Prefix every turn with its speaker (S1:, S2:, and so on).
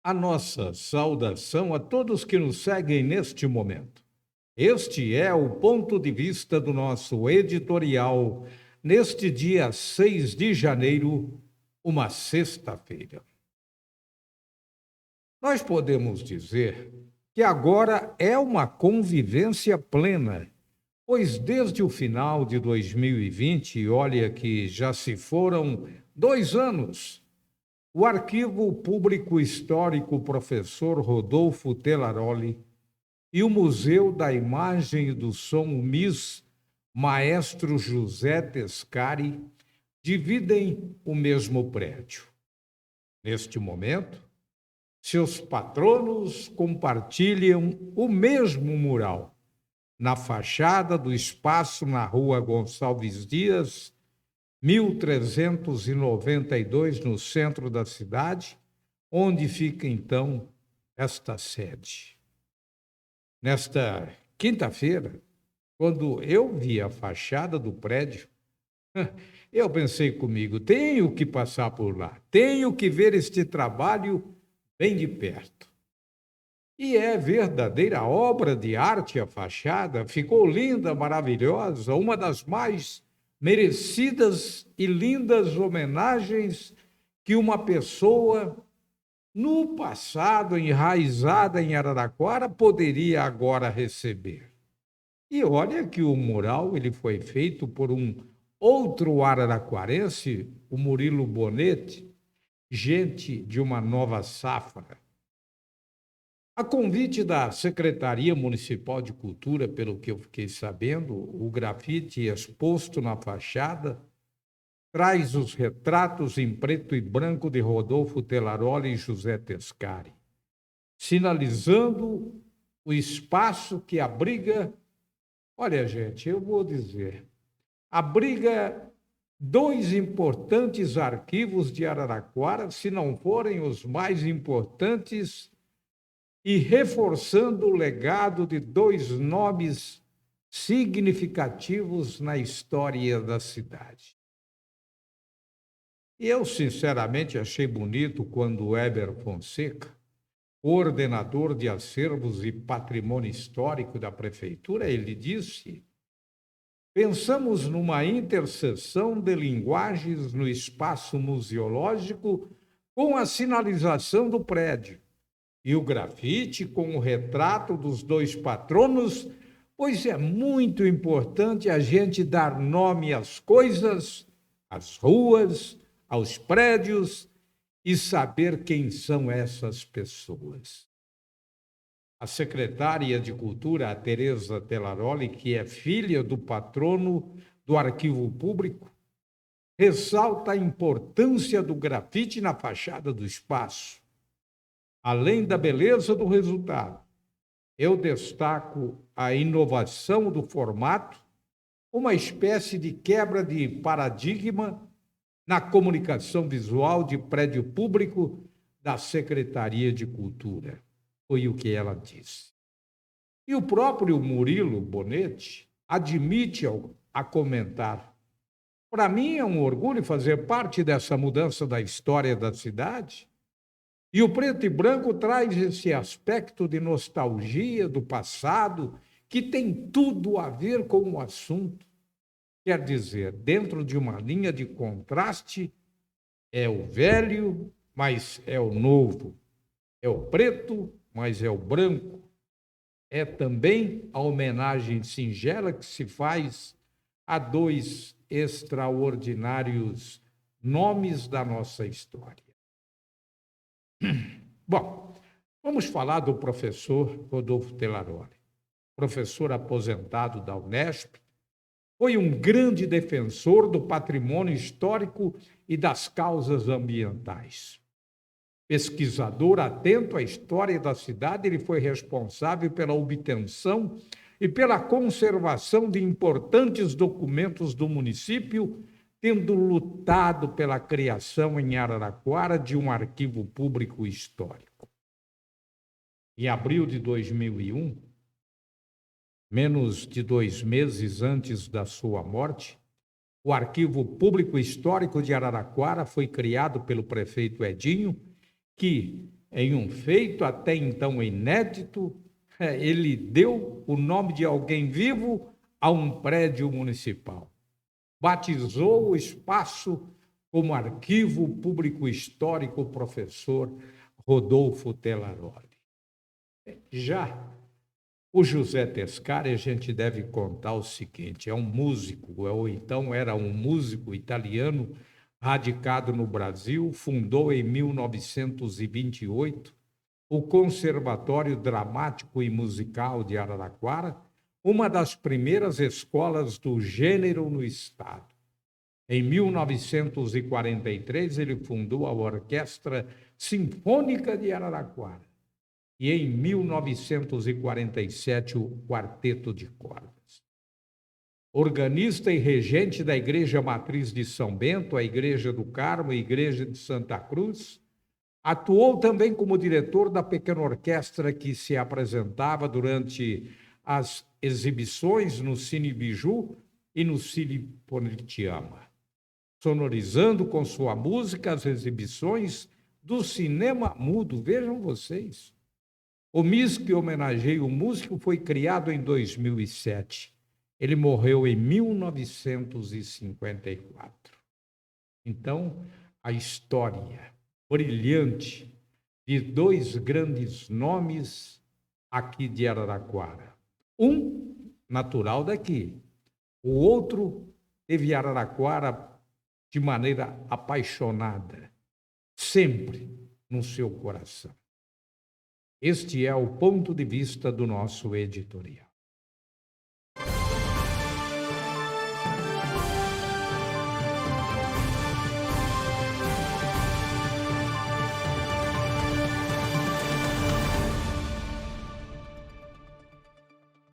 S1: A nossa saudação a todos que nos seguem neste momento. Este é o ponto de vista do nosso editorial neste dia 6 de janeiro, uma sexta-feira. Nós podemos dizer que agora é uma convivência plena, pois desde o final de 2020, olha que já se foram 2 anos. O Arquivo Público Histórico Professor Rodolfo Telaroli e o Museu da Imagem e do Som MIS Maestro José Tescari dividem o mesmo prédio. Neste momento, seus patronos compartilham o mesmo mural na fachada do espaço na Rua Gonçalves Dias, 1392, no centro da cidade, onde fica, então, esta sede. Nesta quinta-feira, quando eu vi a fachada do prédio, eu pensei comigo, tenho que passar por lá, tenho que ver este trabalho bem de perto. E é verdadeira obra de arte a fachada, ficou linda, maravilhosa, uma das mais merecidas e lindas homenagens que uma pessoa, no passado enraizada em Araraquara, poderia agora receber. E olha que o mural ele foi feito por um outro araraquarense, o Murilo Bonetti, gente de uma nova safra. A convite da Secretaria Municipal de Cultura, pelo que eu fiquei sabendo, o grafite exposto na fachada traz os retratos em preto e branco de Rodolfo Telaroli e José Tescari, sinalizando o espaço que abriga, olha, gente, eu vou dizer, abriga 2 importantes arquivos de Araraquara, se não forem os mais importantes, e reforçando o legado de 2 nomes significativos na história da cidade. E eu, sinceramente, achei bonito quando o Heber Fonseca, coordenador de acervos e patrimônio histórico da prefeitura, ele disse: pensamos numa interseção de linguagens no espaço museológico com a sinalização do prédio e o grafite com o retrato dos 2 patronos, pois é muito importante a gente dar nome às coisas, às ruas, aos prédios e saber quem são essas pessoas. A secretária de Cultura, a Tereza Telaroli, que é filha do patrono do Arquivo Público, ressalta a importância do grafite na fachada do espaço. Além da beleza do resultado, eu destaco a inovação do formato, uma espécie de quebra de paradigma na comunicação visual de prédio público da Secretaria de Cultura. Foi o que ela disse. E o próprio Murilo Bonetti admite a comentar: para mim é um orgulho fazer parte dessa mudança da história da cidade. E o preto e branco traz esse aspecto de nostalgia do passado que tem tudo a ver com o assunto. Quer dizer, dentro de uma linha de contraste, é o velho, mas é o novo. É o preto, mas é o branco. É também a homenagem singela que se faz a 2 extraordinários nomes da nossa história. Bom, vamos falar do professor Rodolfo Telaroli, professor aposentado da Unesp, foi um grande defensor do patrimônio histórico e das causas ambientais. Pesquisador atento à história da cidade, ele foi responsável pela obtenção e pela conservação de importantes documentos do município, tendo lutado pela criação em Araraquara de um arquivo público histórico. Em abril de 2001, menos de 2 meses antes da sua morte, o Arquivo Público Histórico de Araraquara foi criado pelo prefeito Edinho, que em um feito até então inédito, ele deu o nome de alguém vivo a um prédio municipal. Batizou o espaço como Arquivo Público Histórico Professor Rodolfo Tellaroli. Já o José Tescari, a gente deve contar o seguinte, é um músico, ou então era um músico italiano radicado no Brasil, fundou em 1928 o Conservatório Dramático e Musical de Araraquara, uma das primeiras escolas do gênero no estado. Em 1943, ele fundou a Orquestra Sinfônica de Araraquara e em 1947 o Quarteto de Cordas. Organista e regente da Igreja Matriz de São Bento, a Igreja do Carmo e a Igreja de Santa Cruz, atuou também como diretor da pequena orquestra que se apresentava durante as exibições no Cine Biju e no Cine Ponitiama, sonorizando com sua música as exibições do cinema mudo. Vejam vocês. O MIS que homenageia o músico foi criado em 2007. Ele morreu em 1954. Então, a história brilhante de dois grandes nomes aqui de Araraquara. Um natural daqui, o outro teve Araraquara de maneira apaixonada, sempre no seu coração. Este é o ponto de vista do nosso editorial.